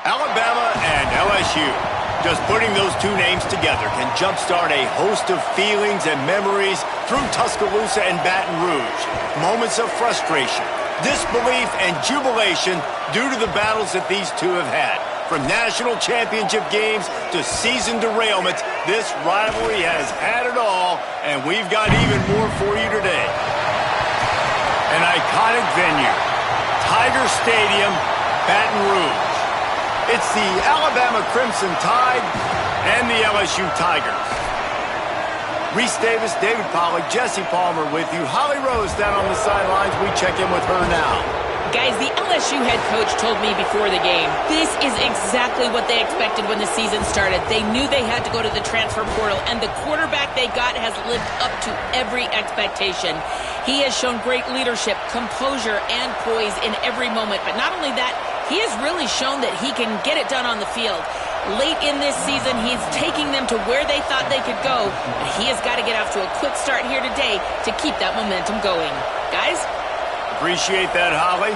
Alabama and LSU. Just putting those two names together can jumpstart a host of feelings and memories through Tuscaloosa and Baton Rouge. Moments of frustration, disbelief, and jubilation due to the battles that these two have had. From national championship games to season derailments, this rivalry has had it all, and we've got even more for you today. An iconic venue, Tiger Stadium, Baton Rouge. It's the Alabama Crimson Tide and the LSU Tigers. Reese Davis, David Pollack, Jesse Palmer with you. Holly Rose down on the sidelines. We check in with her now. Guys, the LSU head coach told me before the game, this is exactly what they expected when the season started. They knew they had to go to the transfer portal, and the quarterback they got has lived up to every expectation. He has shown great leadership, composure, and poise in every moment. But not only that, he has really shown that he can get it done on the field. Late in this season, he's taking them to where they thought they could go. He has got to get off to a quick start here today to keep that momentum going. Guys? Appreciate that, Holly.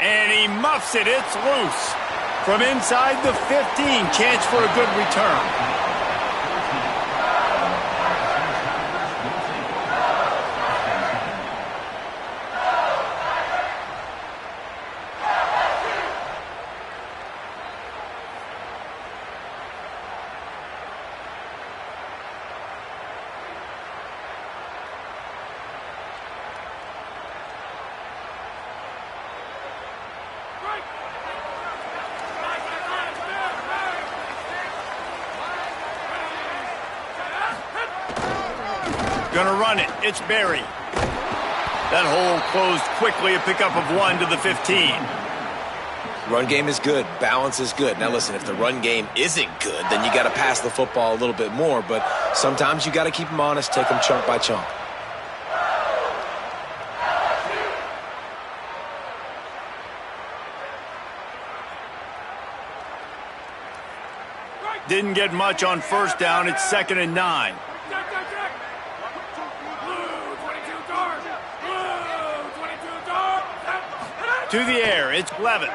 And he muffs it. It's loose. From inside the 15, chance for a good return. Gonna run it. It's Berry. That hole closed quickly. A pickup of 1 to the 15. Run game is good. Balance is good. Now listen, if the run game isn't good, then you got to pass the football a little bit more. But sometimes you got to keep them honest, take them chunk by chunk. Didn't get much on first down. It's 2nd and 9. To the air, it's Levin.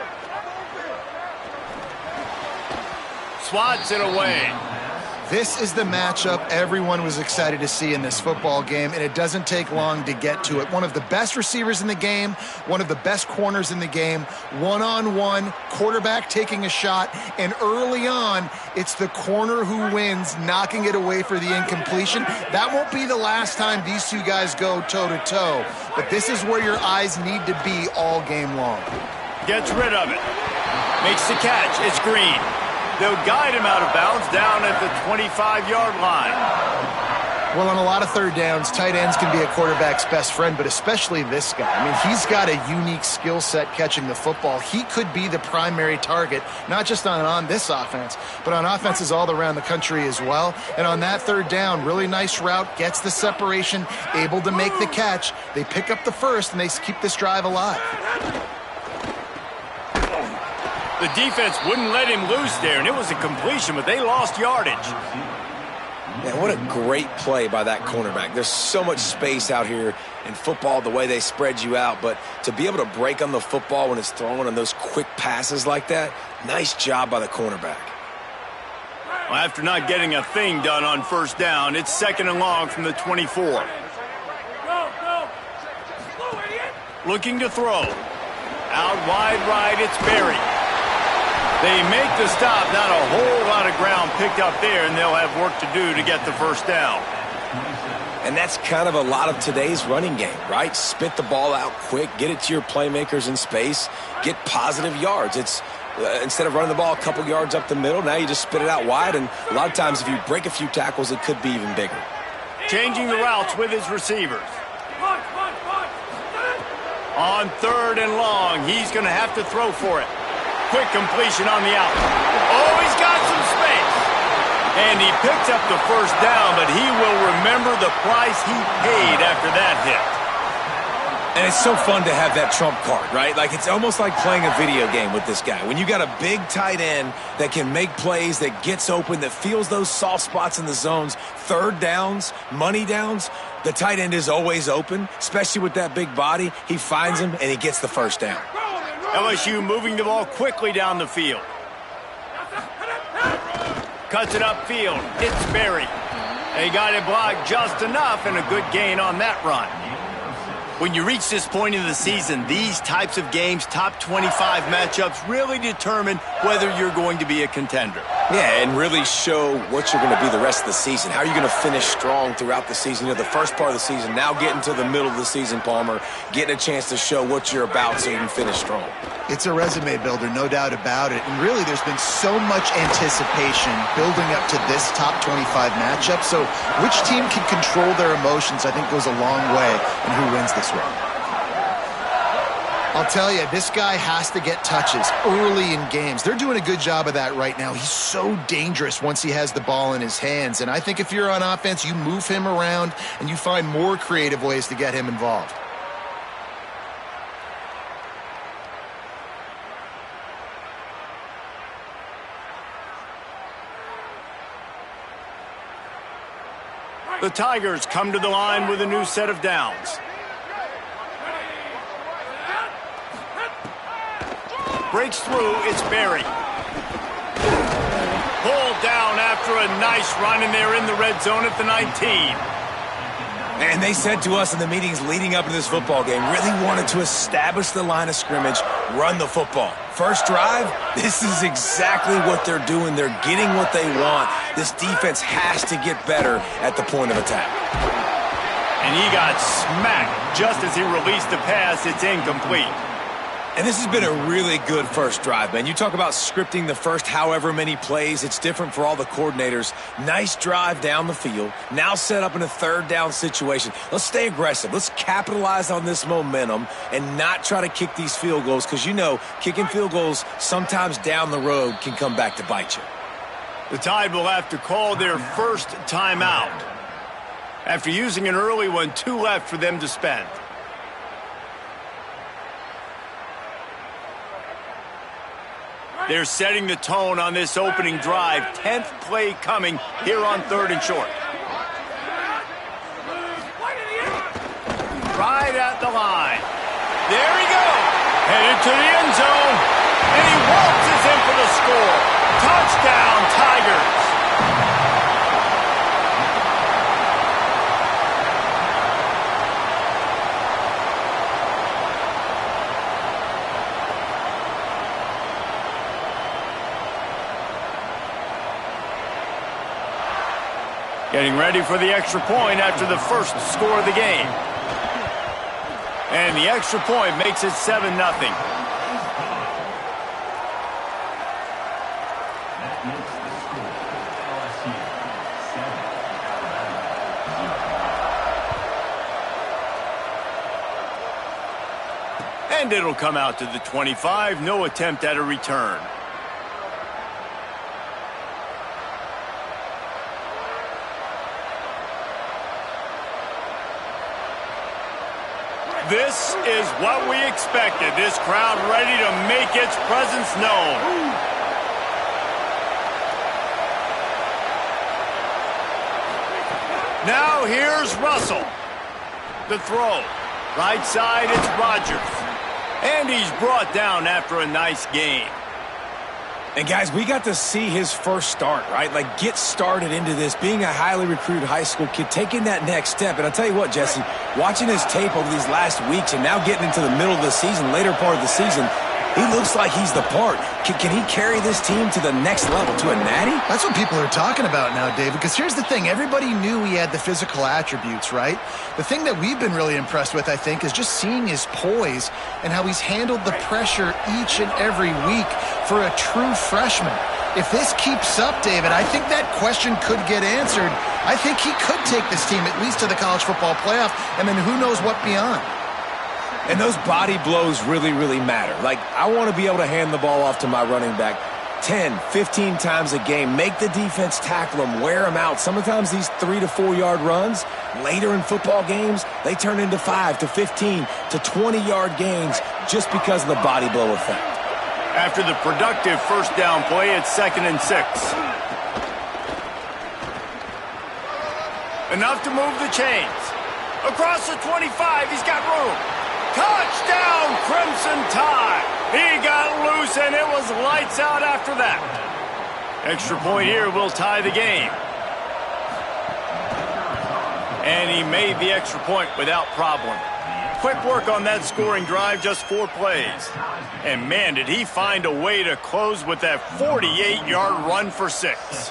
Swats it away. This is the matchup everyone was excited to see in this football game, and it doesn't take long to get to it. One of the best receivers in the game, one of the best corners in the game, one-on-one, quarterback taking a shot, and early on, it's the corner who wins, knocking it away for the incompletion. That won't be the last time these two guys go toe-to-toe, but this is where your eyes need to be all game long. Gets rid of it. Makes the catch. It's Green. They'll guide him out of bounds down at the 25-yard line. Well, on a lot of third downs, tight ends can be a quarterback's best friend, but especially this guy. I mean, he's got a unique skill set catching the football. He could be the primary target, not just on this offense, but on offenses all around the country as well. And on that third down, really nice route, gets the separation, able to make the catch. They pick up the first, and they keep this drive alive. The defense wouldn't let him loose there, and it was a completion, but they lost yardage. Man, what a great play by that cornerback. There's so much space out here in football, the way they spread you out, but to be able to break on the football when it's thrown on those quick passes like that, nice job by the cornerback. Well, after not getting a thing done on first down, it's 2nd and long from the 24. Looking to throw. Out wide right, it's Berry. They make the stop, not a whole lot of ground picked up there, and they'll have work to do to get the first down. And that's kind of a lot of today's running game, right? Spit the ball out quick, get it to your playmakers in space, get positive yards. It's instead of running the ball a couple yards up the middle, now you just spit it out wide, and a lot of times if you break a few tackles, it could be even bigger. Changing the routes with his receivers. On 3rd and long, he's going to have to throw for it. Quick completion on the out. Oh, he's got some space. And he picks up the first down, but he will remember the price he paid after that hit. And it's so fun to have that trump card, right? Like, it's almost like playing a video game with this guy. When you got a big tight end that can make plays, that gets open, that feels those soft spots in the zones, third downs, money downs, The tight end is always open, especially with that big body. He finds him, and he gets the first down. LSU moving the ball quickly down the field. Cuts it upfield. It's Berry. They got it blocked just enough, and a good gain on that run. When you reach this point in the season, these types of games, top 25 matchups, really determine whether you're going to be a contender. Yeah, and really show what you're going to be the rest of the season. How are you going to finish strong throughout the season? You know, the first part of the season, now getting to the middle of the season, Palmer, getting a chance to show what you're about so you can finish strong. It's a resume builder, no doubt about it. And really, there's been so much anticipation building up to this top 25 matchup. So which team can control their emotions, I think, goes a long way in who wins this one. I'll tell you, this guy has to get touches early in games. They're doing a good job of that right now. He's so dangerous once he has the ball in his hands. And I think if you're on offense, you move him around and you find more creative ways to get him involved. The Tigers come to the line with a new set of downs. Breaks through, it's Berry. Pulled down after a nice run, and they're in the red zone at the 19. And they said to us in the meetings leading up to this football game, really wanted to establish the line of scrimmage, run the football. First drive, this is exactly what they're doing. They're getting what they want. This defense has to get better at the point of attack. And he got smacked just as he released the pass. It's incomplete. And this has been a really good first drive, man. You talk about scripting the first however many plays. It's different for all the coordinators. Nice drive down the field. Now set up in a third down situation. Let's stay aggressive. Let's capitalize on this momentum and not try to kick these field goals because, you know, kicking field goals sometimes down the road can come back to bite you. The Tide will have to call their first timeout. After using an early one, 2 left for them to spend. They're setting the tone on this opening drive. 10th play coming here on 3rd and short. Right at the line. There he goes. Headed to the end zone. And he waltzes in for the score. Touchdown, Tigers. Getting ready for the extra point after the first score of the game. And the extra point makes it 7-0. And it'll come out to the 25. No attempt at a return. This is what we expected. This crowd ready to make its presence known. Now here's Russell. The throw. Right side, it's Rodgers. And he's brought down after a nice game. And, guys, we got to see his first start, right? Like, get started into this, being a highly recruited high school kid, taking that next step. And I'll tell you what, Jesse, watching his tape over these last weeks and now getting into the middle of the season, later part of the season, he looks like he's the part. Can he carry this team to the next level, to a natty? That's what people are talking about now, David, because here's the thing. Everybody knew he had the physical attributes, right? The thing that we've been really impressed with, I think, is just seeing his poise and how he's handled the pressure each and every week for a true freshman. If this keeps up, David, I think that question could get answered. I think he could take this team at least to the college football playoff, and then who knows what beyond. And those body blows really, really matter. Like, I want to be able to hand the ball off to my running back 10, 15 times a game. Make the defense tackle them, wear them out. Sometimes these 3 to 4 yard runs, later in football games, they turn into 5 to 15 to 20-yard gains just because of the body blow effect. After the productive first down play, it's 2nd and 6. Enough to move the chains. Across the 25, he's got room. Touchdown, Crimson Tide. He got loose, and it was lights out after that. Extra point here will tie the game. And he made the extra point without problem. Quick work on that scoring drive, just 4 plays. And man, did he find a way to close with that 48-yard run for 6.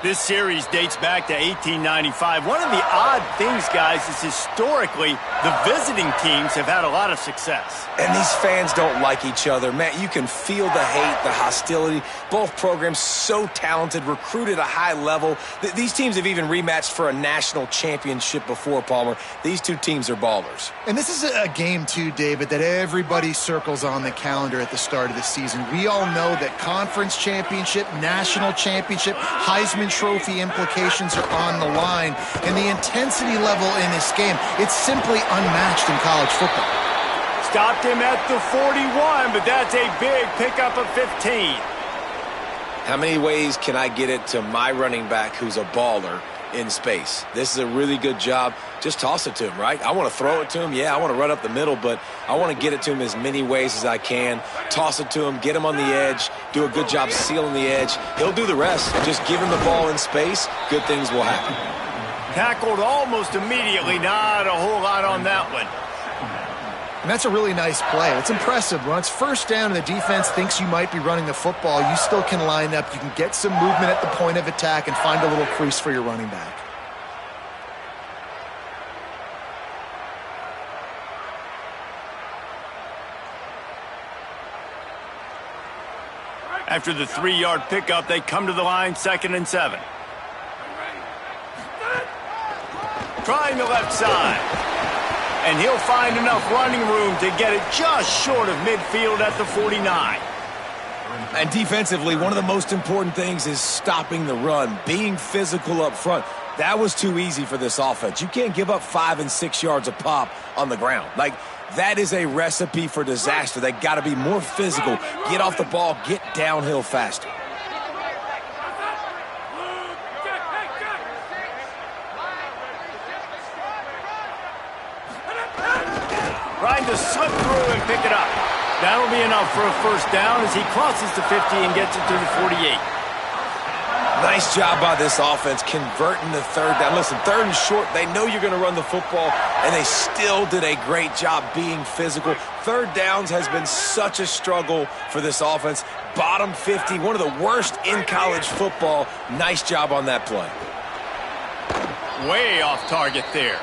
This series dates back to 1895. One of the odd things, guys, is historically the visiting teams have had a lot of success. And these fans don't like each other. Matt, you can feel the hate, the hostility. Both programs so talented, recruited at a high level. These teams have even rematched for a national championship before, Palmer. These two teams are ballers. And this is a game, too, David, that everybody circles on the calendar at the start of the season. We all know that conference championship, national championship, Heisman Trophy implications are on the line. And the intensity level in this game, it's simply unmatched in college football. Stopped him at the 41, but that's a big pickup of 15. How many ways can I get it to my running back who's a baller in space? This is a really good job. Just toss it to him, right? I want to throw it to him. Yeah, I want to run up the middle, but I want to get it to him as many ways as I can. Toss it to him, get him on the edge, do a good job sealing the edge. He'll do the rest. Just give him the ball in space. Good things will happen. Tackled almost immediately. Not a whole lot on that one. And that's a really nice play. It's impressive. When it's first down and the defense thinks you might be running the football, you still can line up. You can get some movement at the point of attack and find a little crease for your running back. After the 3-yard pickup, they come to the line, 2nd and 7. Trying the left side. And he'll find enough running room to get it just short of midfield at the 49. And defensively, one of the most important things is stopping the run, being physical up front. That was too easy for this offense. You can't give up 5 and 6 yards a pop on the ground. That is a recipe for disaster. They got to be more physical, get off the ball, get downhill faster. Trying to slip through and pick it up. That'll be enough for a first down as he crosses the 50 and gets it to the 48. Nice job by this offense converting the 3rd down. Listen, 3rd and short, they know you're going to run the football, and they still did a great job being physical. 3rd downs has been such a struggle for this offense. Bottom 50, one of the worst in college football. Nice job on that play. Way off target there.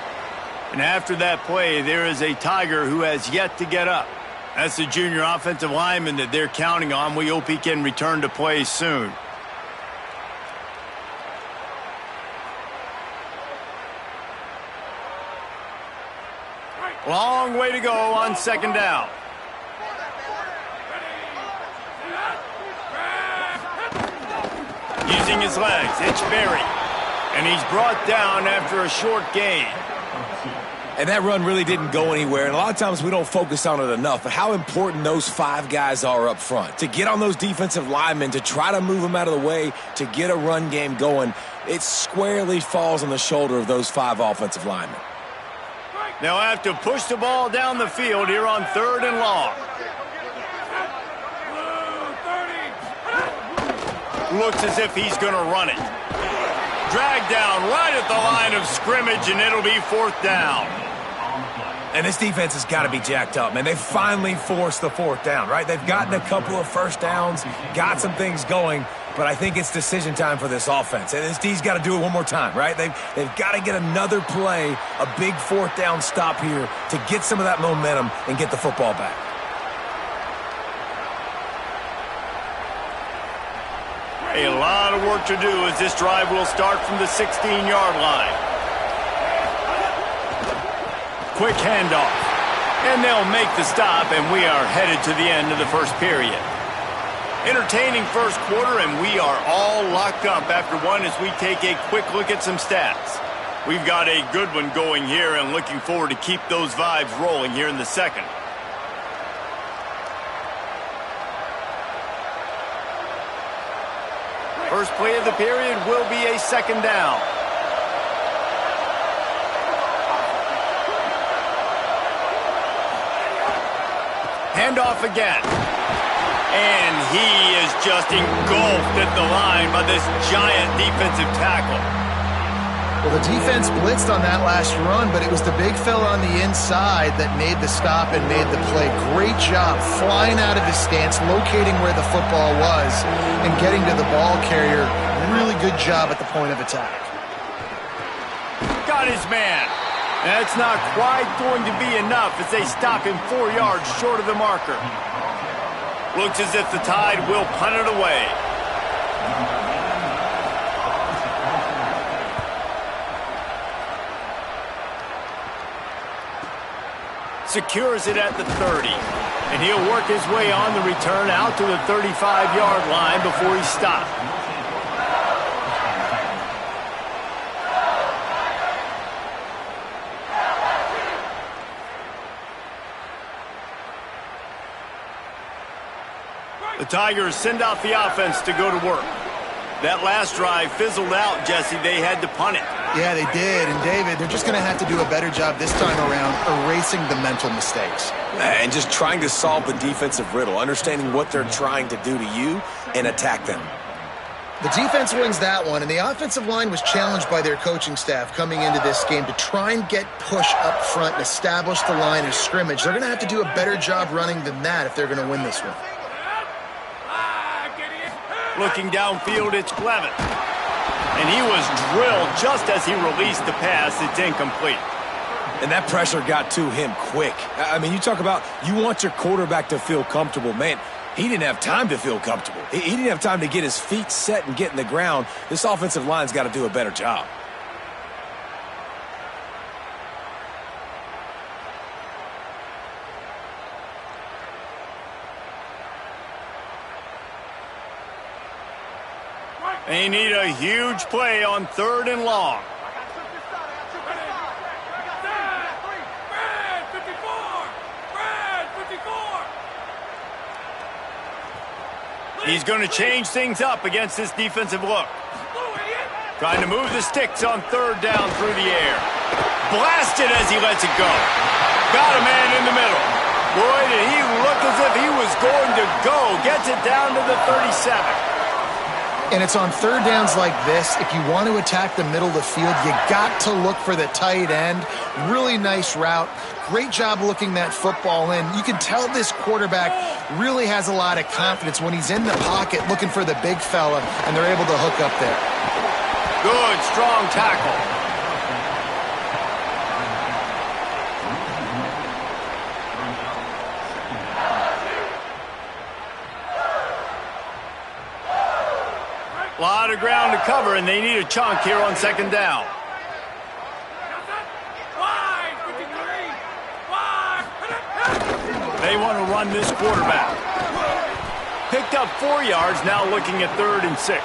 And after that play, there is a Tiger who has yet to get up. That's the junior offensive lineman that they're counting on. We hope he can return to play soon. Long way to go on 2nd down. Using his legs, it's Berry. And he's brought down after a short gain. And that run really didn't go anywhere. And a lot of times we don't focus on it enough. But how important those 5 guys are up front. To get on those defensive linemen, to try to move them out of the way, to get a run game going, it squarely falls on the shoulder of those 5 offensive linemen. They'll have to push the ball down the field here on 3rd and long. Looks as if he's going to run it. Dragged down right at the line of scrimmage, and it'll be 4th down. And this defense has got to be jacked up, man. They finally forced the 4th down, right? They've gotten a couple of first downs, got some things going, but I think it's decision time for this offense. And this D's got to do it one more time, right? They've got to get another play, a big 4th down stop here to get some of that momentum and get the football back. A lot of work to do as this drive will start from the 16-yard line. Quick handoff. And they'll make the stop, and we are headed to the end of the first period. Entertaining first quarter, and we are all locked up after one as we take a quick look at some stats. We've got a good one going here and looking forward to keep those vibes rolling here in the second. First play of the period will be a second down. Handoff again. And he is just engulfed at the line by this giant defensive tackle. Well, the defense blitzed on that last run, but it was the big fella on the inside that made the stop and made the play. Great job flying out of his stance, locating where the football was, and getting to the ball carrier. Really good job at the point of attack. Got his man. That's not quite going to be enough as they stop him 4 yards short of the marker. Looks as if the Tide will punt it away. Secures it at the 30. And he'll work his way on the return out to the 35-yard line before he stopped. The Tigers send out the offense to go to work. That last drive fizzled out, Jesse. They had to punt it. Yeah, they did. And, David, they're just going to have to do a better job this time around erasing the mental mistakes. And just trying to solve the defensive riddle, understanding what they're trying to do to you and attack them. The defense wins that one, and the offensive line was challenged by their coaching staff coming into this game to try and get push up front and establish the line of scrimmage. They're going to have to do a better job running than that if they're going to win this one. Looking downfield, it's Clevin. And he was drilled just as he released the pass. It's incomplete. And that pressure got to him quick. I mean, you talk about you want your quarterback to feel comfortable. Man, he didn't have time to feel comfortable. He didn't have time to get his feet set and get in the ground. This offensive line's got to do a better job. They need a huge play on 3rd and long. He's going to change things up against this defensive look. Trying to move the sticks on 3rd down through the air. Blasted as he lets it go. Got a man in the middle. Boy, did he look as if he was going to go. Gets it down to the 37. And it's on 3rd downs like this. If you want to attack the middle of the field, you got to look for the tight end. Really nice route. Great job looking that football in. You can tell this quarterback really has a lot of confidence when he's in the pocket looking for the big fella, and they're able to hook up there. Good, strong tackle. A lot of ground to cover, and they need a chunk here on 2nd down. They want to run this quarterback. Picked up 4 yards, now looking at 3rd and 6.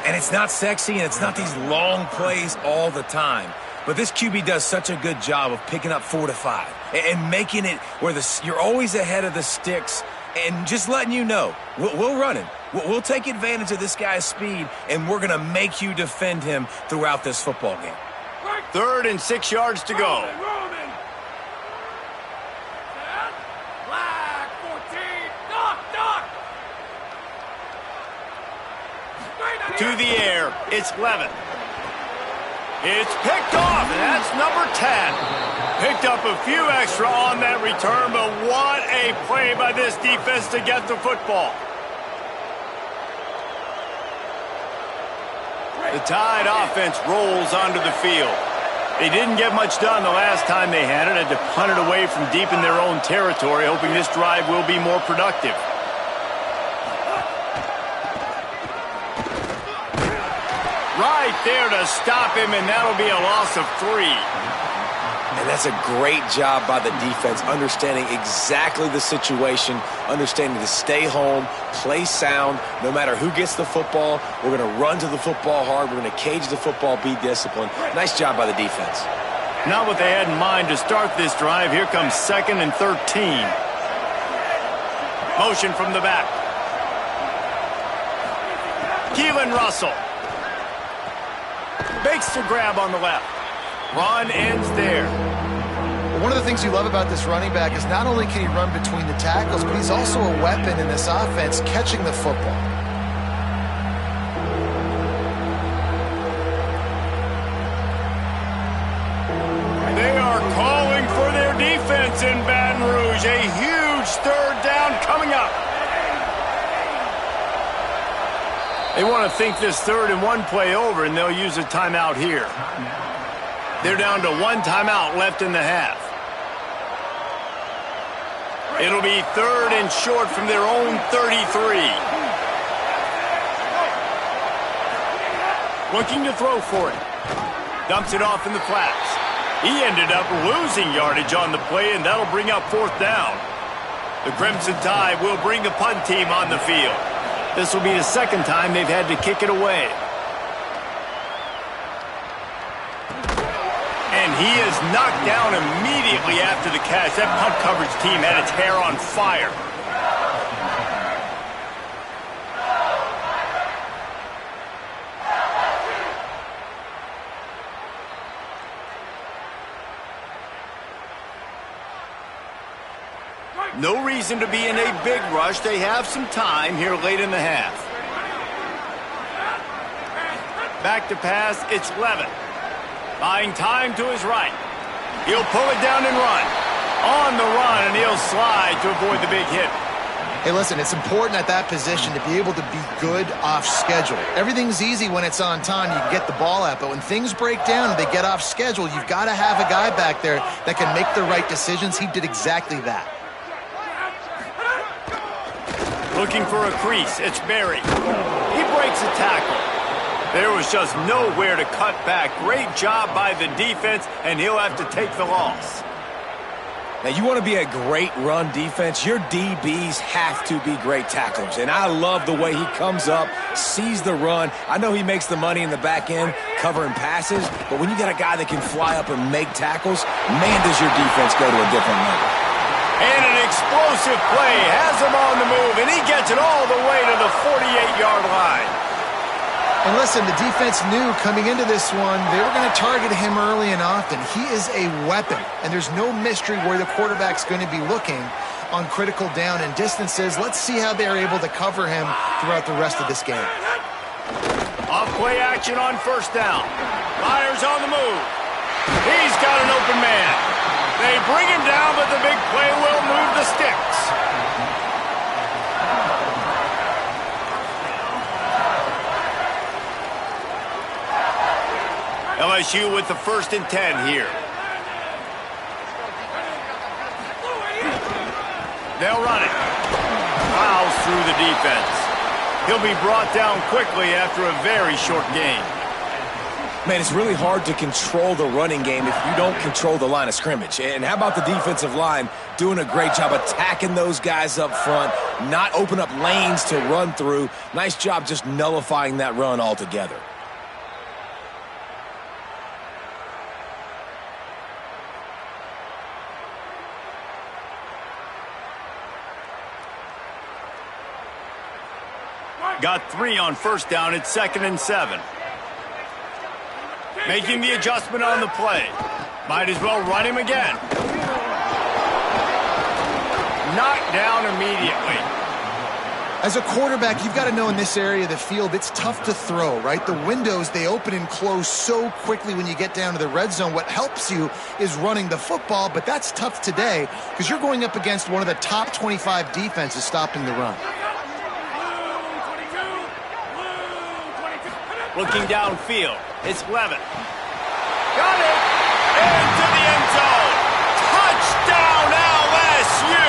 And it's not sexy, and it's not these long plays all the time. But this QB does such a good job of picking up 4 to 5 and making it where you're always ahead of the sticks and just letting you know, we'll run him. We'll take advantage of this guy's speed, and we're going to make you defend him throughout this football game. 3rd and 6 yards to go. To the air, it's Levin. It's picked off, and that's number 10. Picked up a few extra on that return, but what a play by this defense to get the football. The Tide offense rolls onto the field. They didn't get much done the last time they had it. Had to punt it away from deep in their own territory, hoping this drive will be more productive. Right there to stop him, and that'll be a loss of 3. And that's a great job by the defense, understanding exactly the situation, understanding to stay home, play sound. No matter who gets the football, we're going to run to the football hard. We're going to cage the football, be disciplined. Nice job by the defense. Not what they had in mind to start this drive. Here comes 2nd and 13. Motion from the back. Keelan Russell makes the grab on the left. Run ends there. One of the things you love about this running back is not only can he run between the tackles, but he's also a weapon in this offense catching the football. They are calling for their defense in Baton Rouge. A huge third down coming up. They want to think this 3rd and 1 play over, and they'll use a timeout here. They're down to 1 timeout left in the half. It'll be 3rd and short from their own 33. Looking to throw for it. Dumps it off in the flats. He ended up losing yardage on the play, and that'll bring up 4th down. The Crimson Tide will bring the punt team on the field. This will be the 2nd time they've had to kick it away. And he is knocked down immediately after the catch. That punt coverage team had its hair on fire. No reason to be in a big rush. They have some time here late in the half. Back to pass, it's Levin. Buying time to his right. He'll pull it down and run. On the run, and he'll slide to avoid the big hit. Hey, listen, it's important at that position to be able to be good off schedule. Everything's easy when it's on time. You can get the ball out, but when things break down and they get off schedule, you've got to have a guy back there that can make the right decisions. He did exactly that. Looking for a crease, it's Berry. He breaks a tackle. There was just nowhere to cut back. Great job by the defense, and he'll have to take the loss. Now, you want to be a great run defense, your DBs have to be great tacklers. And I love the way he comes up, sees the run. I know he makes the money in the back end covering passes, but when you got a guy that can fly up and make tackles, man, does your defense go to a different level. And an explosive play has him on the move, and he gets it all the way to the 48-yard line. And listen, the defense knew coming into this one, they were going to target him early and often. He is a weapon, and there's no mystery where the quarterback's going to be looking on critical down and distances. Let's see how they're able to cover him throughout the rest of this game. Off play action on 1st down. Myers on the move. He's got an open man. They bring him down, but the big play will move the sticks. LSU with the 1st and 10 here. They'll run it. Fouls through the defense. He'll be brought down quickly after a very short game. Man, it's really hard to control the running game if you don't control the line of scrimmage. And how about the defensive line doing a great job attacking those guys up front, not open up lanes to run through. Nice job just nullifying that run altogether. Got 3 on 1st down. It's 2nd and 7. Making the adjustment on the play. Might as well run him again. Knocked down immediately. As a quarterback, you've got to know in this area of the field, it's tough to throw, right? The windows, they open and close so quickly when you get down to the red zone. What helps you is running the football, but that's tough today because you're going up against one of the top 25 defenses stopping the run. Looking downfield, it's Levin. Got it! Into the end zone! Touchdown, LSU!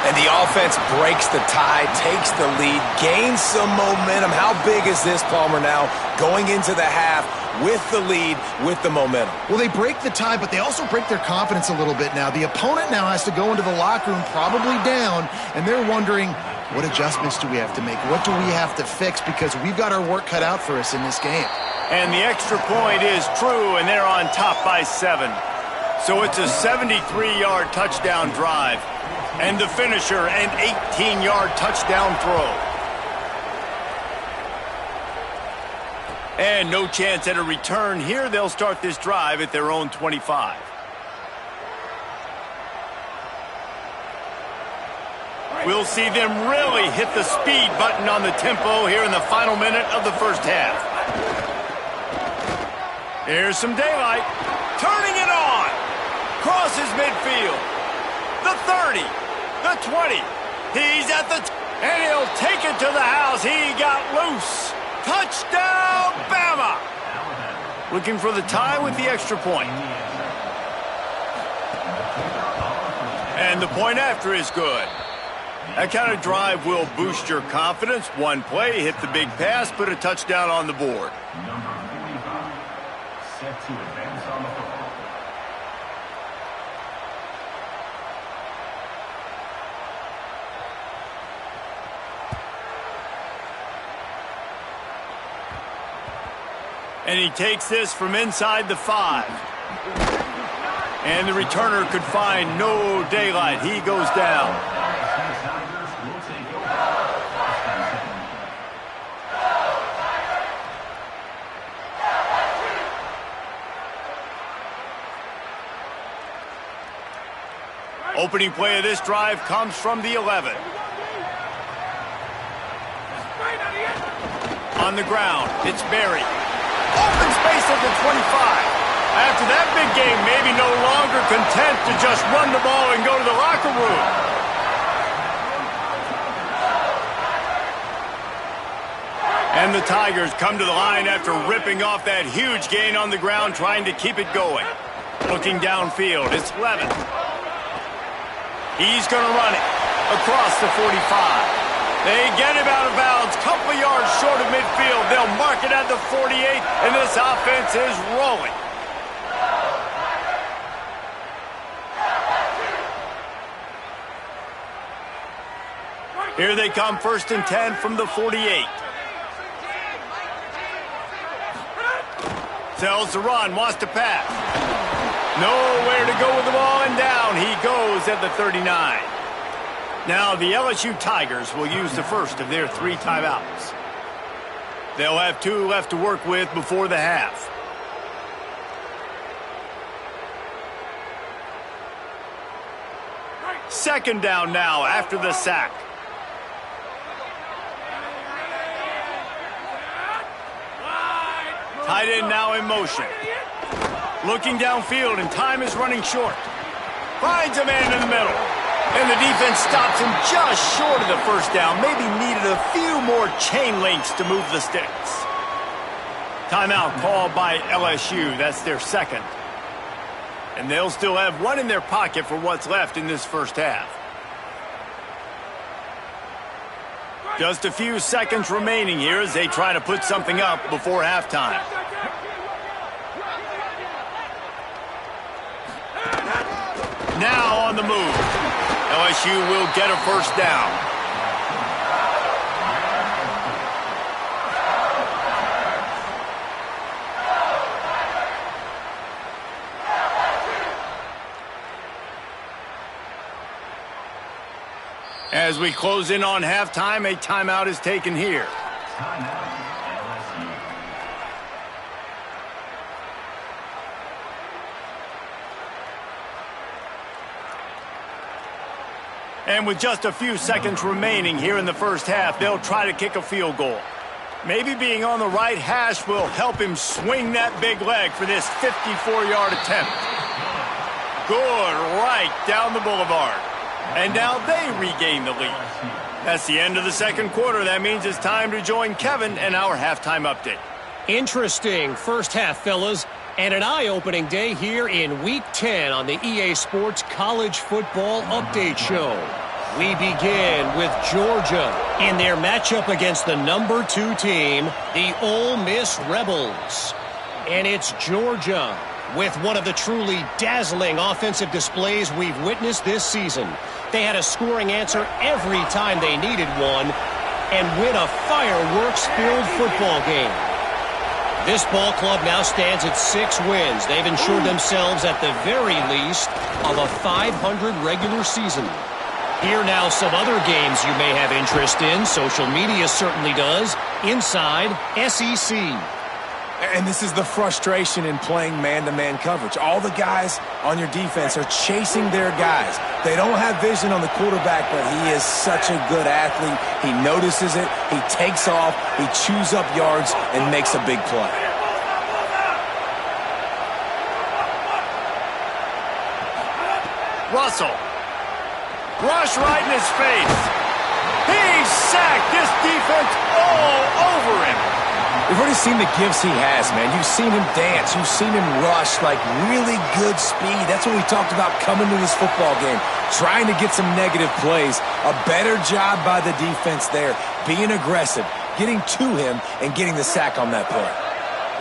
And the offense breaks the tie, takes the lead, gains some momentum. How big is this, Palmer, now going into the half with the lead, with the momentum? Well, they break the tie, but they also break their confidence a little bit now. The opponent now has to go into the locker room probably down, and they're wondering, what adjustments do we have to make? What do we have to fix? Because we've got our work cut out for us in this game. And the extra point is true, and they're on top by 7. So it's a 73-yard touchdown drive. And the finisher, an 18-yard touchdown throw. And no chance at a return here. They'll start this drive at their own 25. We'll see them really hit the speed button on the tempo here in the final minute of the first half. Here's some daylight. Turning it on. Crosses midfield. The 30. The 20. He's at the... and he'll take it to the house. He got loose. Touchdown, Bama! Looking for the tie with the extra point. And the point after is good. That kind of drive will boost your confidence. One play, hit the big pass, put a touchdown on the board. Number 45, set to advance on the football. And he takes this from inside the 5. And the returner could find no daylight. He goes down. Opening play of this drive comes from the 11. On the ground, it's Berry. Open space at the 25. After that big game, maybe no longer content to just run the ball and go to the locker room. And the Tigers come to the line after ripping off that huge gain on the ground, trying to keep it going. Looking downfield, it's Levin. He's going to run it across the 45. They get him out of bounds, couple yards short of midfield. They'll mark it at the 48, and this offense is rolling. Here they come, 1st and 10 from the 48. Tells the run, wants to pass. Nowhere to go with the ball, and down he goes at the 39. Now the LSU Tigers will use the first of their 3 timeouts. They'll have 2 left to work with before the half. Second down now after the sack. Tight end now in motion. Looking downfield, and time is running short. Finds a man in the middle. And the defense stops him just short of the first down. Maybe needed a few more chain links to move the sticks. Timeout called by LSU. That's their second. And they'll still have 1 in their pocket for what's left in this first half. Just a few seconds remaining here as they try to put something up before halftime. Now on the move. LSU will get a first down. As we close in on halftime, a timeout is taken here. And with just a few seconds remaining here in the first half, they'll try to kick a field goal. Maybe being on the right hash will help him swing that big leg for this 54-yard attempt. Good, right down the boulevard. And now they regain the lead. That's the end of the second quarter. That means it's time to join Kevin and our halftime update. Interesting first half, fellas, and an eye-opening day here in Week 10 on the EA Sports College Football Update Show. We begin with Georgia in their matchup against the number 2 team, the Ole Miss Rebels. And it's Georgia with one of the truly dazzling offensive displays we've witnessed this season. They had a scoring answer every time they needed one and win a fireworks-filled football game. This ball club now stands at 6 wins. They've ensured themselves at the very least of a 500 regular season. Here now some other games you may have interest in. Social media certainly does. Inside SEC. And this is the frustration in playing man-to-man coverage. All the guys on your defense are chasing their guys. They don't have vision on the quarterback, but he is such a good athlete. He notices it, he takes off, he chews up yards, and makes a big play. Russell. Rush right in his face. He's sacked. This defense all over him. We've already seen the gifts he has, man. You've seen him dance. You've seen him rush, like really good speed. That's what we talked about coming to this football game, trying to get some negative plays. A better job by the defense there, being aggressive, getting to him, and getting the sack on that play.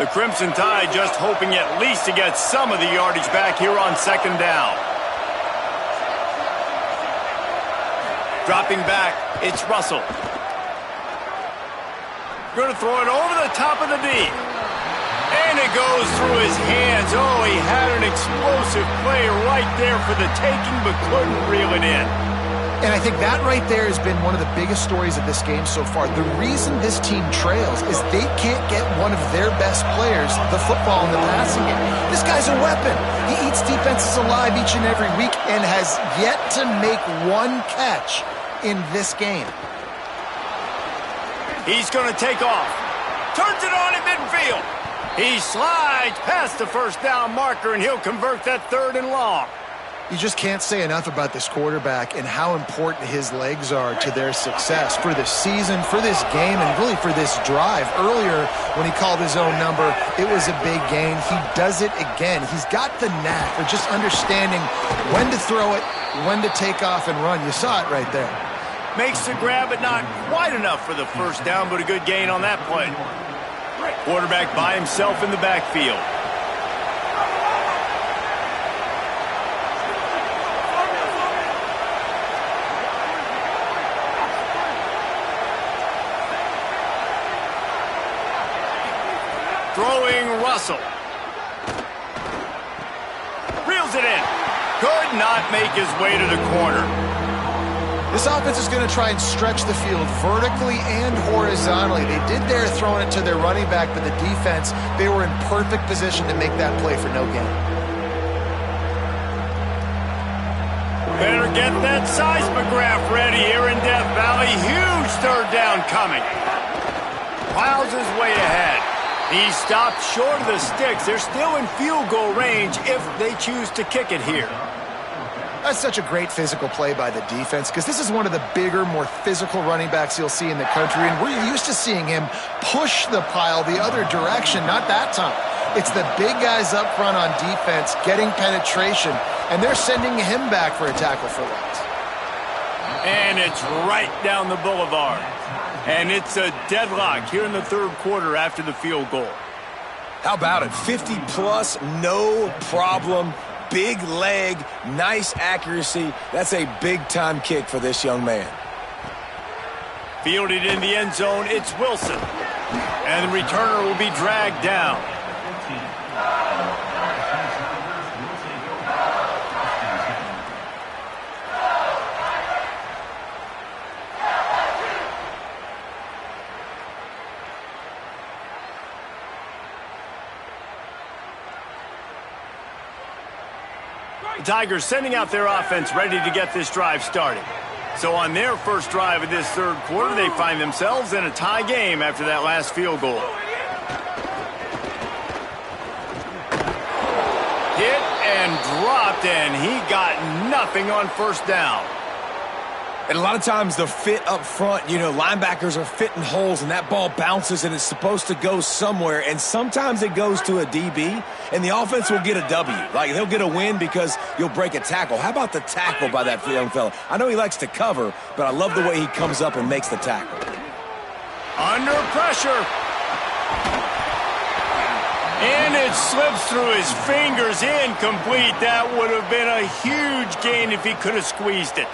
The Crimson Tide just hoping at least to get some of the yardage back here on second down. Dropping back, it's Russell. Going to throw it over the top of the knee. And it goes through his hands. Oh, he had an explosive play right there for the taking, but couldn't reel it in. And I think that right there has been one of the biggest stories of this game so far. The reason this team trails is they can't get one of their best players the football in the passing game. This guy's a weapon. He eats defenses alive each and every week and has yet to make one catch in this game. He's going to take off. Turns it on in midfield. He slides past the first down marker, and he'll convert that 3rd and long. You just can't say enough about this quarterback and how important his legs are to their success for this season, for this game, and really for this drive. Earlier, when he called his own number, it was a big gain. He does it again. He's got the knack of just understanding when to throw it, when to take off and run. You saw it right there. Makes the grab, but not quite enough for the first down, but a good gain on that play. Quarterback by himself in the backfield. Throwing Russell. Reels it in. Could not make his way to the corner. This offense is going to try and stretch the field vertically and horizontally. They did there throwing it to their running back, but the defense, they were in perfect position to make that play for no gain. Better get that seismograph ready here in Death Valley. Huge 3rd down coming. Plows his way ahead. He stopped short of the sticks. They're still in field goal range if they choose to kick it here. That's such a great physical play by the defense because this is one of the bigger, more physical running backs you'll see in the country, and we're used to seeing him push the pile the other direction. Not that time. It's the big guys up front on defense getting penetration, and they're sending him back for a tackle for loss. And it's right down the boulevard. And it's a deadlock here in the 3rd quarter after the field goal. How about it? 50-plus, no problem. Big leg, nice accuracy. That's a big-time kick for this young man. Fielded in the end zone, it's Wilson. And the returner will be dragged down. The Tigers sending out their offense ready to get this drive started. So on their first drive of this 3rd quarter, they find themselves in a tie game after that last field goal. Hit and dropped, and he got nothing on first down. And a lot of times the fit up front, you know, linebackers are fitting holes and that ball bounces and it's supposed to go somewhere. And sometimes it goes to a DB and the offense will get a W. Like they'll get a win because you'll break a tackle. How about the tackle by that young fella? I know he likes to cover, but I love the way he comes up and makes the tackle. Under pressure. And it slips through his fingers, incomplete. That would have been a huge gain if he could have squeezed it.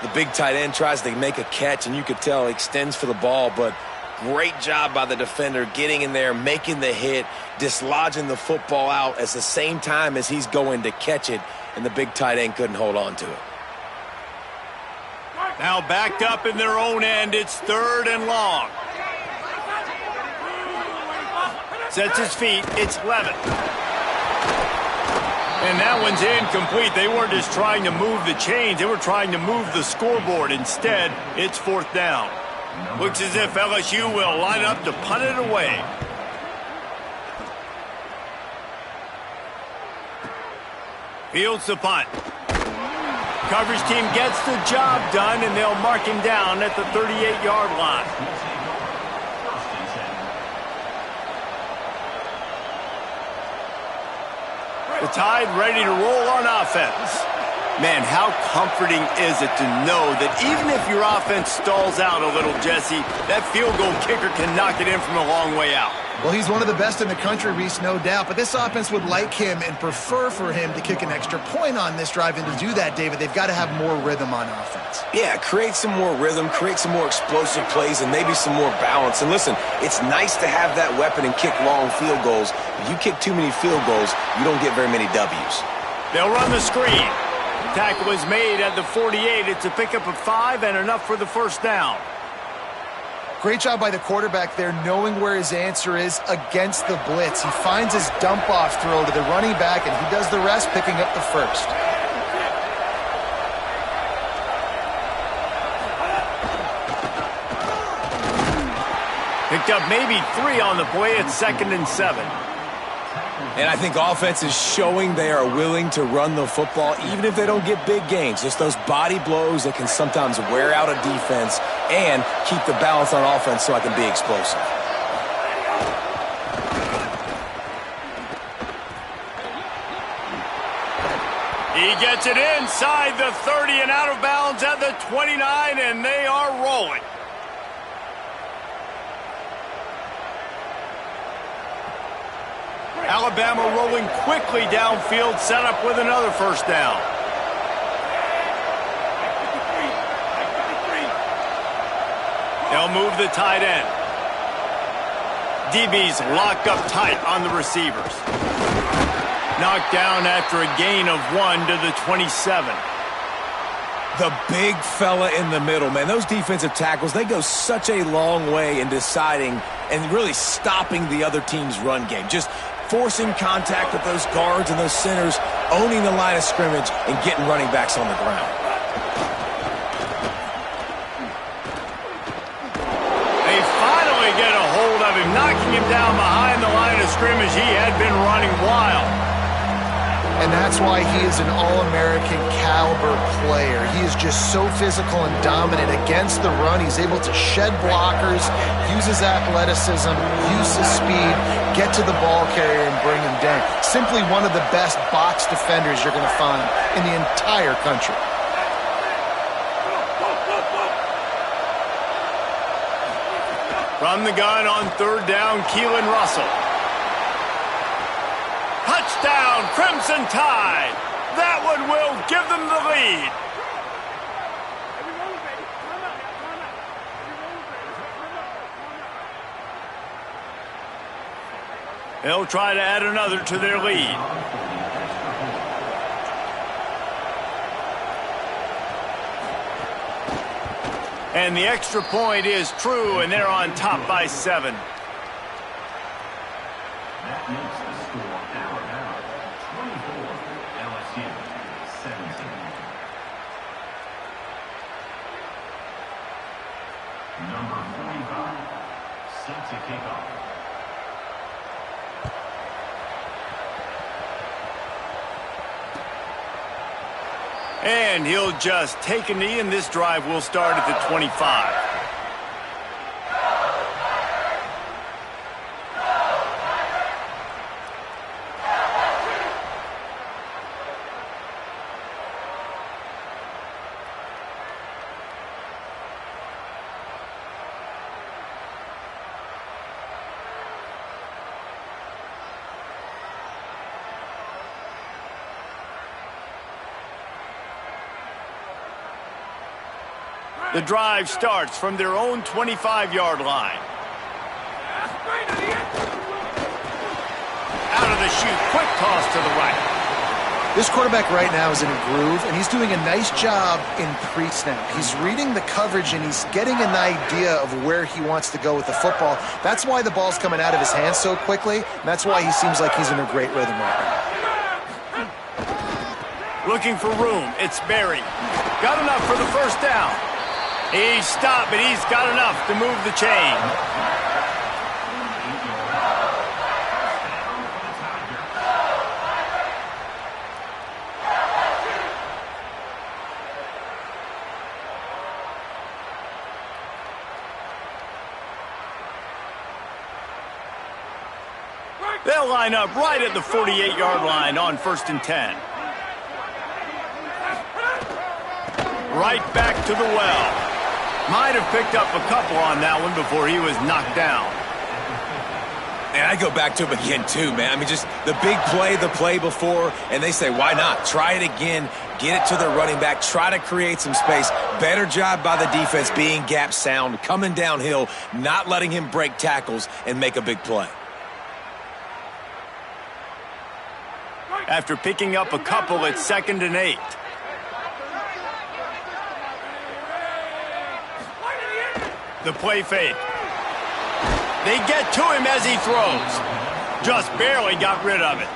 The big tight end tries to make a catch, and you could tell he extends for the ball, but great job by the defender getting in there, making the hit, dislodging the football out at the same time as he's going to catch it, and the big tight end couldn't hold on to it. Now backed up in their own end, it's 3rd and long. Sets his feet. It's Levitt. And that one's incomplete. They weren't just trying to move the chains. They were trying to move the scoreboard. Instead, it's 4th down. Looks as if LSU will line up to punt it away. Fields the punt. Coverage team gets the job done, and they'll mark him down at the 38-yard line. The Tide ready to roll on offense. Man, how comforting is it to know that even if your offense stalls out a little, Jesse, that field goal kicker can knock it in from a long way out. Well, he's one of the best in the country, Reese, no doubt. But this offense would like him and prefer for him to kick an extra point on this drive. And to do that, David, they've got to have more rhythm on offense. Yeah, create some more rhythm, create some more explosive plays, and maybe some more balance. And listen, it's nice to have that weapon and kick long field goals. If you kick too many field goals, you don't get very many W's. They'll run the screen. Tackle is made at the 48. It's a pickup of 5 and enough for the 1st down. Great job by the quarterback there, knowing where his answer is against the blitz. He finds his dump-off throw to the running back, and he does the rest, picking up the 1st. Picked up maybe 3 on the play. It's 2nd and 7. And I think offense is showing they are willing to run the football, even if they don't get big gains. Just those body blows that can sometimes wear out a defense and keep the balance on offense so I can be explosive. He gets it inside the 30 and out of bounds at the 29, and they are rolling. Alabama rolling quickly downfield, set up with another 1st down. They'll move the tight end. DB's locked up tight on the receivers. Knocked down after a gain of 1 to the 27. The big fella in the middle, man. Those defensive tackles, they go such a long way in deciding and really stopping the other team's run game. Just forcing contact with those guards and those centers, owning the line of scrimmage, and getting running backs on the ground. They finally get a hold of him, knocking him down behind the line of scrimmage. He had been running wild. And that's why he is an All-American caliber player. He is just so physical and dominant against the run. He's able to shed blockers, use his athleticism, use his speed, get to the ball carrier and bring him down. Simply one of the best box defenders you're going to find in the entire country. From the gun on 3rd down, Keelan Russell. Touchdown, Crimson Tide. That one will give them the lead. They'll try to add another to their lead. And the extra point is true, and they're on top by 7. That makes the score Alabama 24, LSU 17. Number 45, set to kick off. And he'll just take a knee, and this drive will start at the 25. The drive starts from their own 25-yard line. Out of the chute, quick toss to the right. This quarterback right now is in a groove, and he's doing a nice job in pre-snap. He's reading the coverage, and he's getting an idea of where he wants to go with the football. That's why the ball's coming out of his hands so quickly, and that's why he seems like he's in a great rhythm right now. Looking for room. It's Berry. Got enough for the first down. He's stopped, but he's got enough to move the chain. They'll line up right at the 48-yard line on 1st and 10. Right back to the well. Might have picked up a couple on that one before he was knocked down. And I go back to him again, too, man. I mean, just the big play, the play before, and they say, why not? Try it again, get it to the running back, try to create some space. Better job by the defense being gap sound, coming downhill, not letting him break tackles and make a big play. After picking up a couple, it's 2nd and 8. The play fake. They get to him as he throws. Just barely got rid of it.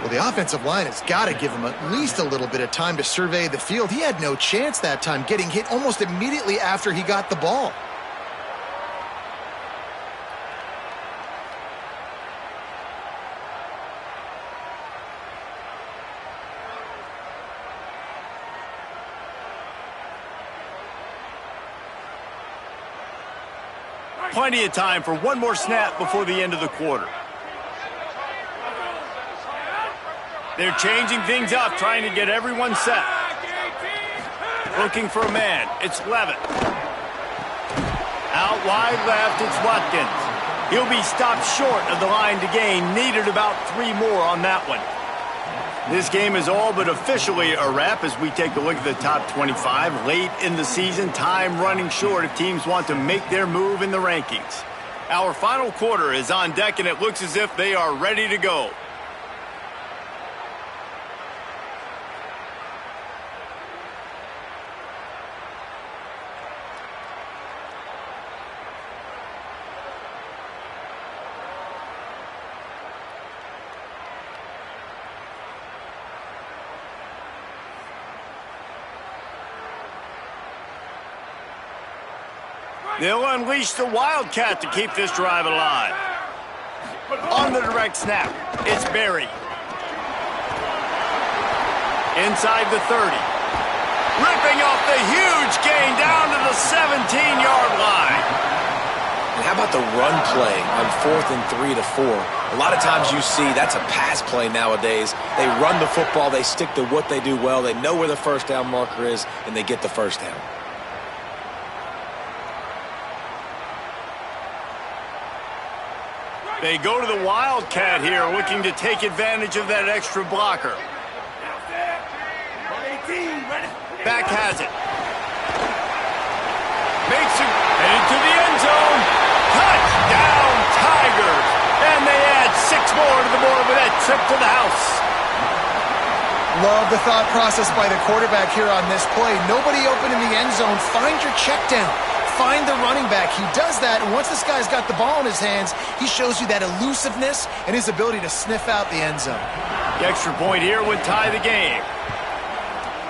Well, the offensive line has got to give him at least a little bit of time to survey the field. He had no chance that time, getting hit almost immediately after he got the ball. Plenty of time for one more snap before the end of the quarter. They're changing things up, trying to get everyone set. Looking for a man. It's Levitt. Out wide left, it's Watkins. He'll be stopped short of the line to gain. Needed about 3 more on that one. This game is all but officially a wrap as we take a look at the top 25. Late in the season, time running short if teams want to make their move in the rankings. Our final quarter is on deck, and it looks as if they are ready to go. They'll unleash the Wildcat to keep this drive alive. On the direct snap, it's Berry. Inside the 30. Ripping off the huge gain down to the 17-yard line. And how about the run play on 4th and 3 to 4? A lot of times you see that's a pass play nowadays. They run the football, they stick to what they do well, they know where the first down marker is, and they get the first down. They go to the Wildcat here, looking to take advantage of that extra blocker. Back has it. Makes it into the end zone. Touchdown, Tigers. And they add 6 more to the board with that trip to the house. Love the thought process by the quarterback here on this play. Nobody open in the end zone. Find your check down. Find the running back. He does that, and once this guy's got the ball in his hands, he shows you that elusiveness and his ability to sniff out the end zone. The extra point here would tie the game.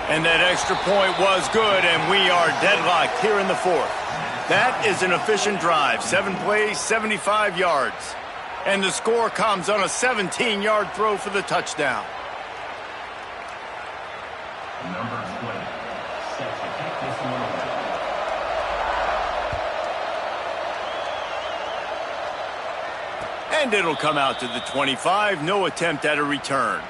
And that extra point was good, and we are deadlocked here in the 4th. That is an efficient drive. 7 plays, 75 yards. And the score comes on a 17-yard throw for the touchdown. Number 20, set to kick this one away. And it'll come out to the 25. No attempt at a return.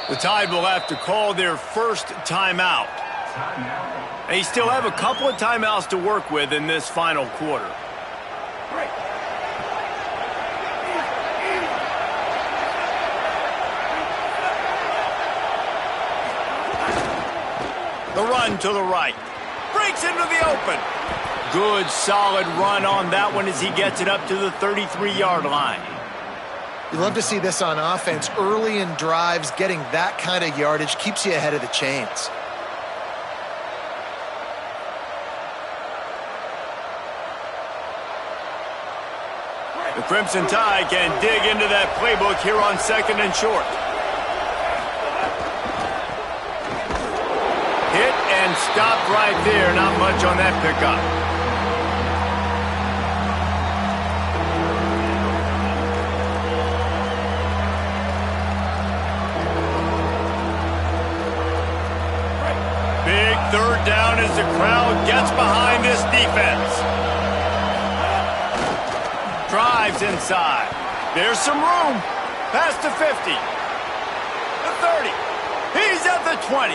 The Tide will have to call their first timeout. They still have a couple of timeouts to work with in this final quarter. The run to the right. Breaks into the open. Good, solid run on that one as he gets it up to the 33-yard line. You love to see this on offense. Early in drives, getting that kind of yardage keeps you ahead of the chains. The Crimson Tide can dig into that playbook here on 2nd and short. Hit and stopped right there. Not much on that pickup. Big 3rd down as the crowd gets behind this defense. Drives inside. There's some room. Past the 50. The 30. He's at the 20.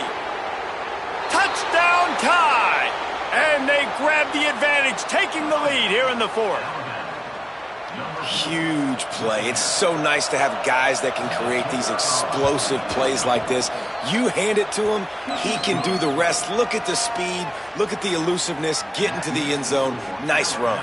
Touchdown Tide. And they grab the advantage, taking the lead here in the 4th. Huge play. It's so nice to have guys that can create these explosive plays like this. You hand it to him, he can do the rest. Look at the speed. Look at the elusiveness. Get into the end zone. Nice run.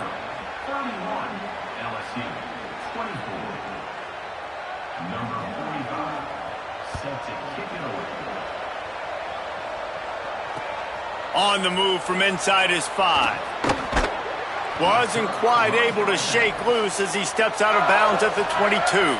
On the move from inside his 5. Wasn't quite able to shake loose as he steps out of bounds at the 22.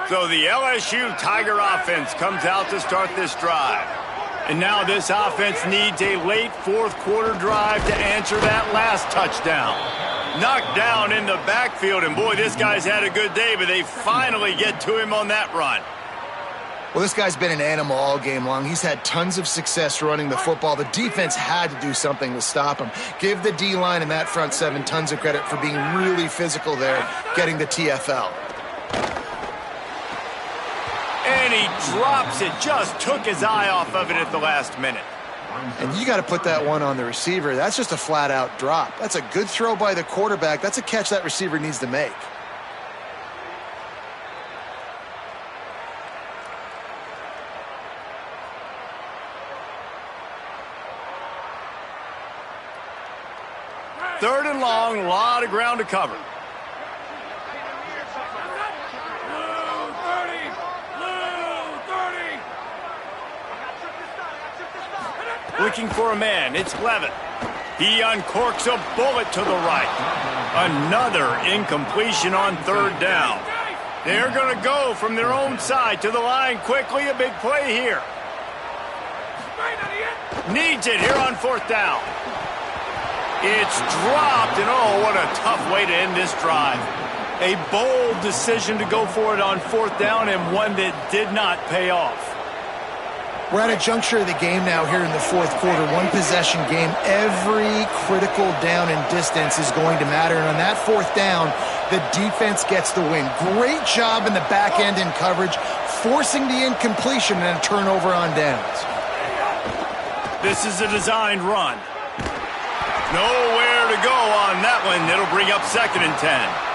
So the LSU Tiger offense comes out to start this drive. And now this offense needs a late 4th quarter drive to answer that last touchdown. Knocked down in the backfield, and boy, this guy's had a good day, but they finally get to him on that run. Well, this guy's been an animal all game long. He's had tons of success running the football. The defense had to do something to stop him. Give the D-line and that front 7 tons of credit for being really physical there, getting the TFL. And he drops it, just took his eye off of it at the last minute. And you got to put that one on the receiver. That's just a flat-out drop. That's a good throw by the quarterback. That's a catch that receiver needs to make. Third and long, a lot of ground to cover. Looking for a man, it's Levitt. He uncorks a bullet to the right. Another incompletion on 3rd down. They're going to go from their own side to the line quickly. A big play here. Needs it here on 4th down. It's dropped, and oh, what a tough way to end this drive. A bold decision to go for it on 4th down, and one that did not pay off. We're at a juncture of the game now here in the 4th quarter. One possession game. Every critical down and distance is going to matter. And on that 4th down, the defense gets the win. Great job in the back end in coverage, forcing the incompletion and a turnover on downs. This is a designed run. Nowhere to go on that one. It'll bring up 2nd and 10.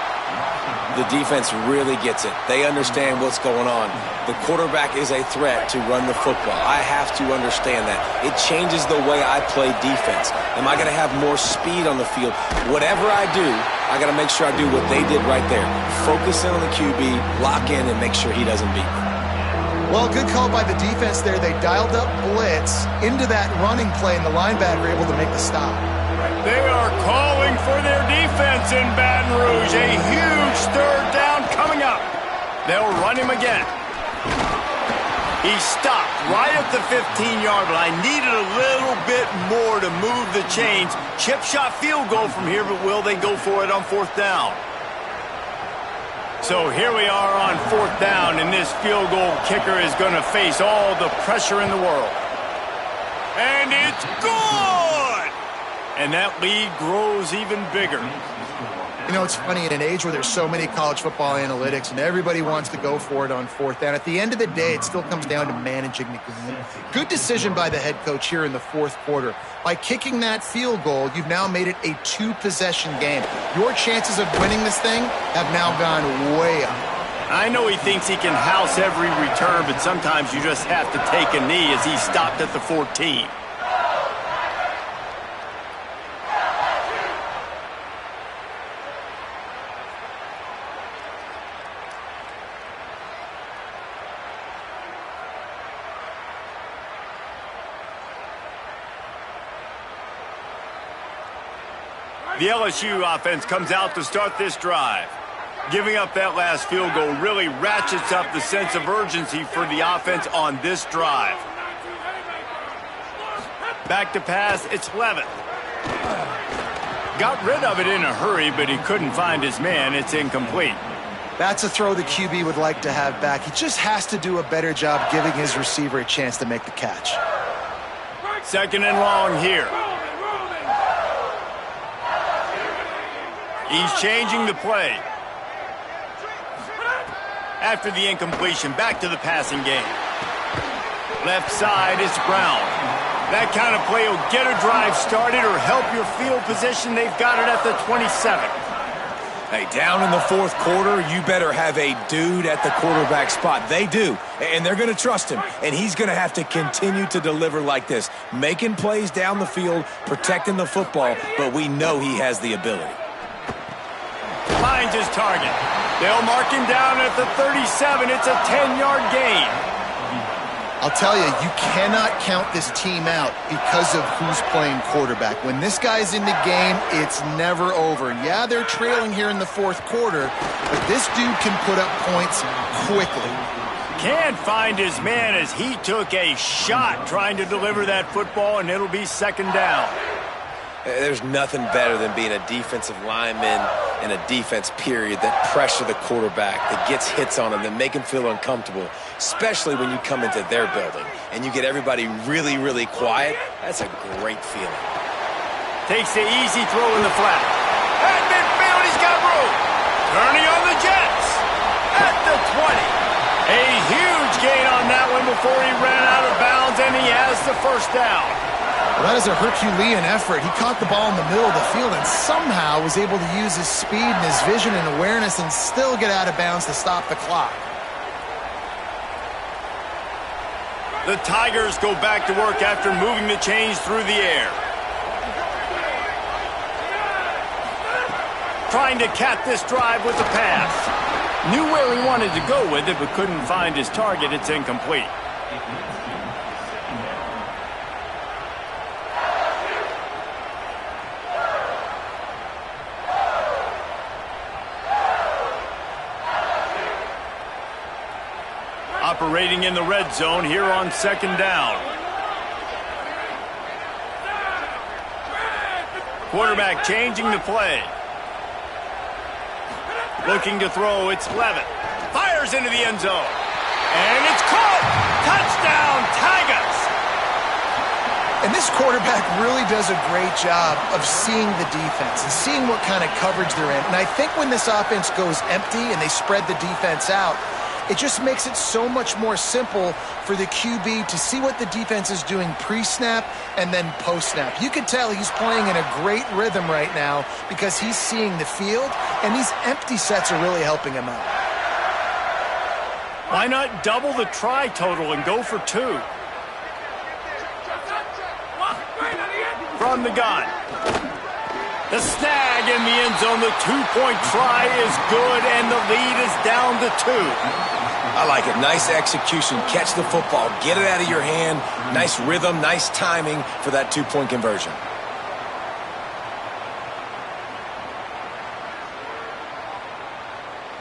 The defense really gets it. They understand what's going on. The quarterback is a threat to run the football. I have to understand that. It changes the way I play defense. Am I going to have more speed on the field? Whatever I do, I got to make sure I do what they did right there. Focus in on the QB, lock in, and make sure he doesn't beat me. Well, good call by the defense there. They dialed up blitz into that running play, and the linebacker able to make the stop. They are calling for their defense in Baton Rouge. A huge 3rd down coming up. They'll run him again. He stopped right at the 15-yard line. Needed a little bit more to move the chains. Chip shot field goal from here, but will they go for it on 4th down? So here we are on 4th down, and this field goal kicker is going to face all the pressure in the world. And it's good! And that lead grows even bigger. You know, it's funny, in an age where there's so many college football analytics and everybody wants to go for it on fourth down, at the end of the day, it still comes down to managing the game. Good decision by the head coach here in the fourth quarter. By kicking that field goal, you've now made it a two-possession game. Your chances of winning this thing have now gone way up. I know he thinks he can house every return, but sometimes you just have to take a knee as he stopped at the 14. The LSU offense comes out to start this drive. Giving up that last field goal really ratchets up the sense of urgency for the offense on this drive. Back to pass, it's Levitt. Got rid of it in a hurry, but he couldn't find his man. It's incomplete. That's a throw the QB would like to have back. He just has to do a better job giving his receiver a chance to make the catch. Second and long here. He's changing the play. After the incompletion, back to the passing game. Left side is Brown. That kind of play will get a drive started or help your field position. They've got it at the 27. Hey, down in the fourth quarter, you better have a dude at the quarterback spot. They do, and they're going to trust him, and he's going to have to continue to deliver like this, making plays down the field, protecting the football, but we know he has the ability. Finds his target. They'll mark him down at the 37. It's a 10-yard gain. I'll tell you, you cannot count this team out because of who's playing quarterback. When this guy's in the game, it's never over. Yeah, they're trailing here in the fourth quarter, but this dude can put up points quickly. Can't find his man as he took a shot trying to deliver that football, and it'll be second down. There's nothing better than being a defensive lineman in a defense period that pressure the quarterback, that gets hits on him, that make him feel uncomfortable, especially when you come into their building and you get everybody really, really quiet. That's a great feeling. Takes the easy throw in the flat. At midfield, he's got room. Turning on the Jets. At the 20. A huge gain on that one before he ran out of bounds, and he has the first down. Well, that is a Herculean effort. He caught the ball in the middle of the field and somehow was able to use his speed and his vision and awareness and still get out of bounds to stop the clock. The Tigers go back to work after moving the chains through the air. Trying to cap this drive with the pass. Knew where he wanted to go with it, but couldn't find his target. It's incomplete. Operating in the red zone here on second down. Quarterback changing the play. Looking to throw, it's Levitt. Fires into the end zone. And it's caught! Touchdown, Tigers! And this quarterback really does a great job of seeing the defense and seeing what kind of coverage they're in. And I think when this offense goes empty and they spread the defense out, it just makes it so much more simple for the QB to see what the defense is doing pre-snap and then post-snap. You can tell he's playing in a great rhythm right now because he's seeing the field, and these empty sets are really helping him out. Why not double the try total and go for two? From the gun. The snag in the end zone. The two-point try is good, and the lead is down to 2. I like it. Nice execution. Catch the football. Get it out of your hand. Nice rhythm, nice timing for that two-point conversion.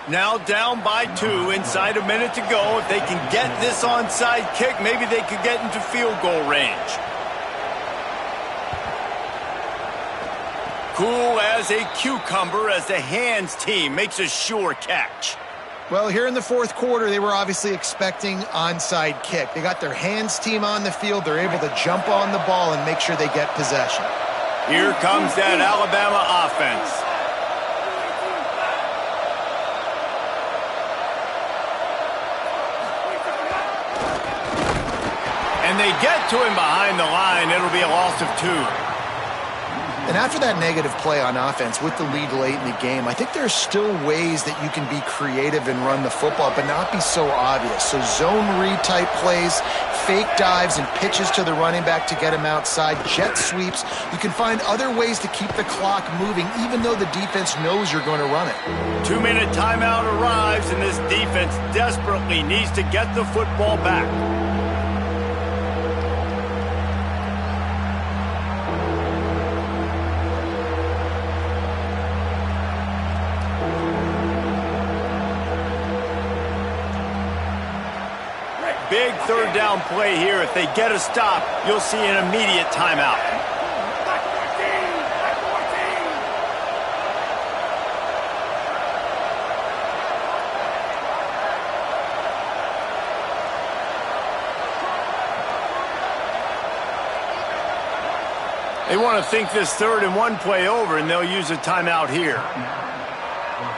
Now down by 2, inside a minute to go. If they can get this onside kick, maybe they could get into field goal range. Cool as a cucumber as the hands team makes a sure catch. Well, here in the fourth quarter, they were obviously expecting onside kick. They got their hands team on the field. They're able to jump on the ball and make sure they get possession. Here comes that Alabama offense. And they get to him behind the line. It'll be a loss of 2. And after that negative play on offense with the lead late in the game, I think there's still ways that you can be creative and run the football, but not be so obvious. So zone read type plays, fake dives and pitches to the running back to get him outside, jet sweeps. You can find other ways to keep the clock moving, even though the defense knows you're going to run it. 2-minute timeout arrives, and this defense desperately needs to get the football back. Big third down play here. If they get a stop, you'll see an immediate timeout. They want to think this 3rd and 1 play over, and they'll use a timeout here.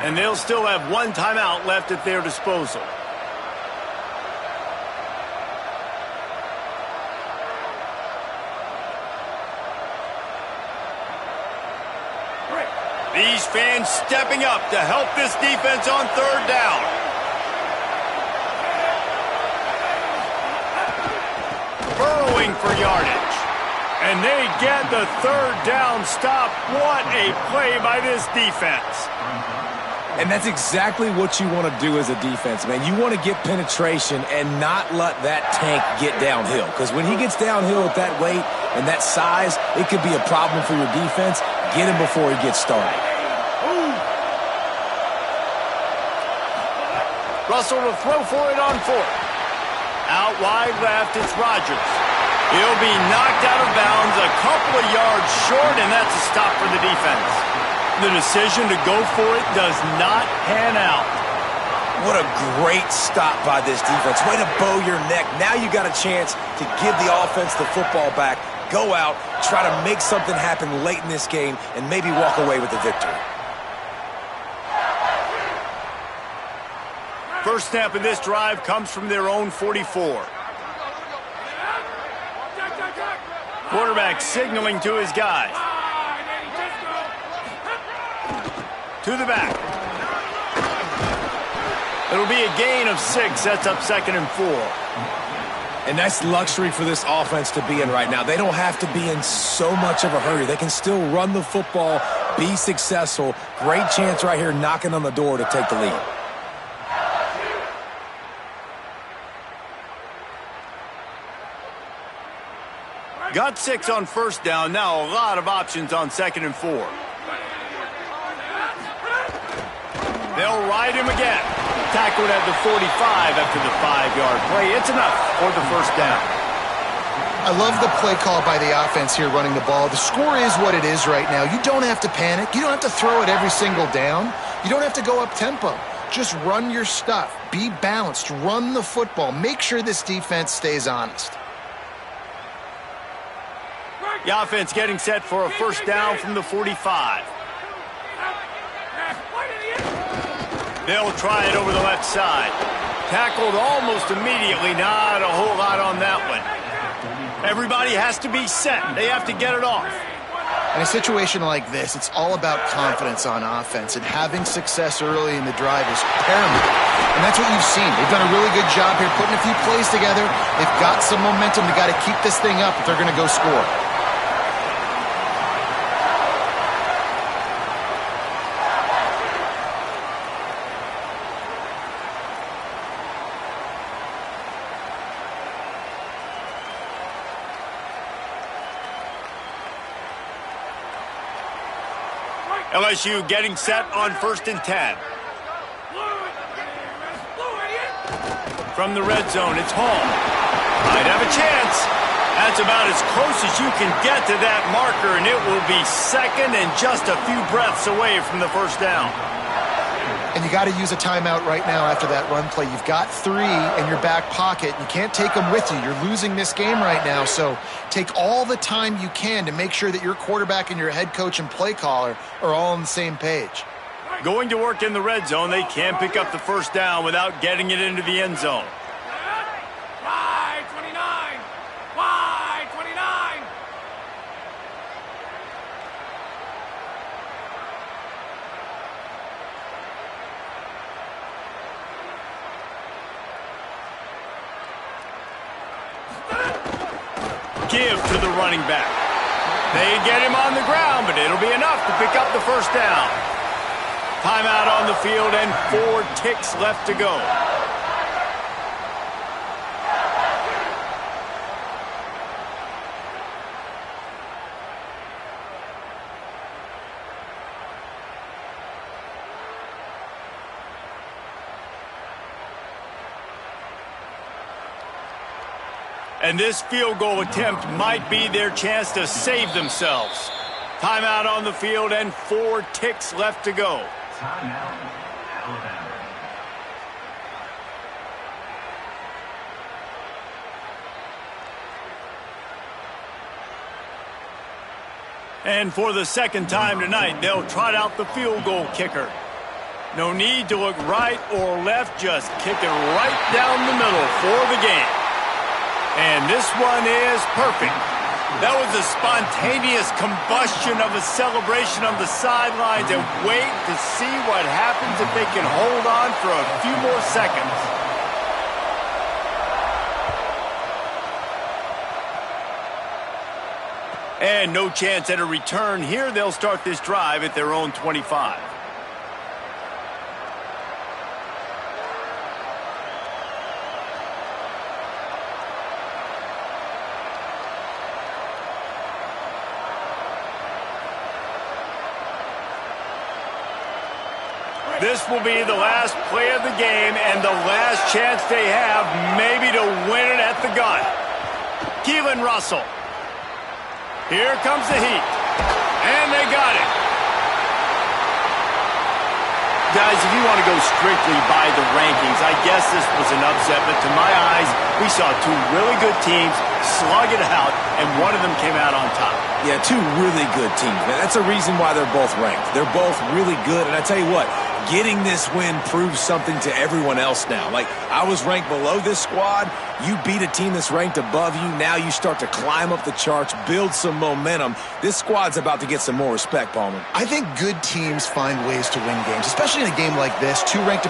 And they'll still have 1 timeout left at their disposal. These fans stepping up to help this defense on 3rd down. Burrowing for yardage. And they get the 3rd down stop. What a play by this defense. And that's exactly what you want to do as a defense, man. You want to get penetration and not let that tank get downhill. Because when he gets downhill at that weight and that size, it could be a problem for your defense. Get him before he gets started. Russell to throw for it on 4th. Out wide left, it's Rodgers. He'll be knocked out of bounds a couple of yards short, and that's a stop for the defense. The decision to go for it does not pan out. What a great stop by this defense. Way to bow your neck. Now you got a chance to give the offense the football back, go out, try to make something happen late in this game, and maybe walk away with the victory. First snap of this drive comes from their own 44. Quarterback signaling to his guys. To the back. It'll be a gain of 6. Sets up 2nd and 4. And that's luxury for this offense to be in right now. They don't have to be in so much of a hurry. They can still run the football, be successful. Great chance right here knocking on the door to take the lead. Got 6 on 1st down. Now a lot of options on 2nd and 4. They'll ride him again. Tackled at the 45 after the 5-yard play. It's enough for the 1st down. I love the play call by the offense here running the ball. The score is what it is right now. You don't have to panic. You don't have to throw it every single down. You don't have to go up tempo. Just run your stuff. Be balanced. Run the football. Make sure this defense stays honest. The offense getting set for a 1st down from the 45. They'll try it over the left side. Tackled almost immediately. Not a whole lot on that one. Everybody has to be set. They have to get it off. In a situation like this, it's all about confidence on offense, and having success early in the drive is paramount. And that's what you've seen. They've done a really good job here putting a few plays together. They've got some momentum. They've got to keep this thing up if they're going to go score. LSU getting set on 1st and 10. From the red zone, it's Hall. Might have a chance. That's about as close as you can get to that marker, and it will be 2nd and just a few breaths away from the 1st down. And you got to use a timeout right now after that run play. You've got 3 in your back pocket. You can't take them with you. You're losing this game right now. So take all the time you can to make sure that your quarterback and your head coach and play caller are all on the same page. Going to work in the red zone. They can't pick up the 1st down without getting it into the end zone. give to the running back. They get him on the ground, but it'll be enough to pick up the first down. Timeout on the field and 4 ticks left to go. And this field goal attempt might be their chance to save themselves. Timeout on the field and 4 ticks left to go. Timeout, Alabama. And for the second time tonight, they'll trot out the field goal kicker. No need to look right or left, just kick it right down the middle for the game. And this one is perfect. That was a spontaneous combustion of a celebration on the sidelines, and wait to see what happens if they can hold on for a few more seconds. And no chance at a return here. They'll start this drive at their own 25. This will be the last play of the game and the last chance they have maybe to win it at the gun. Keelan Russell. Here comes the heat. And they got it. Guys, if you want to go strictly by the rankings, I guess this was an upset, but to my eyes, we saw 2 really good teams slug it out, and one of them came out on top. Yeah, 2 really good teams, man. That's a reason why they're both ranked. They're both really good, and I tell you what, getting this win proves something to everyone else now. Like, I was ranked below this squad. You beat a team that's ranked above you. Now you start to climb up the charts, build some momentum. This squad's about to get some more respect, Palmer. I think good teams find ways to win games, especially in a game like this. 2 ranked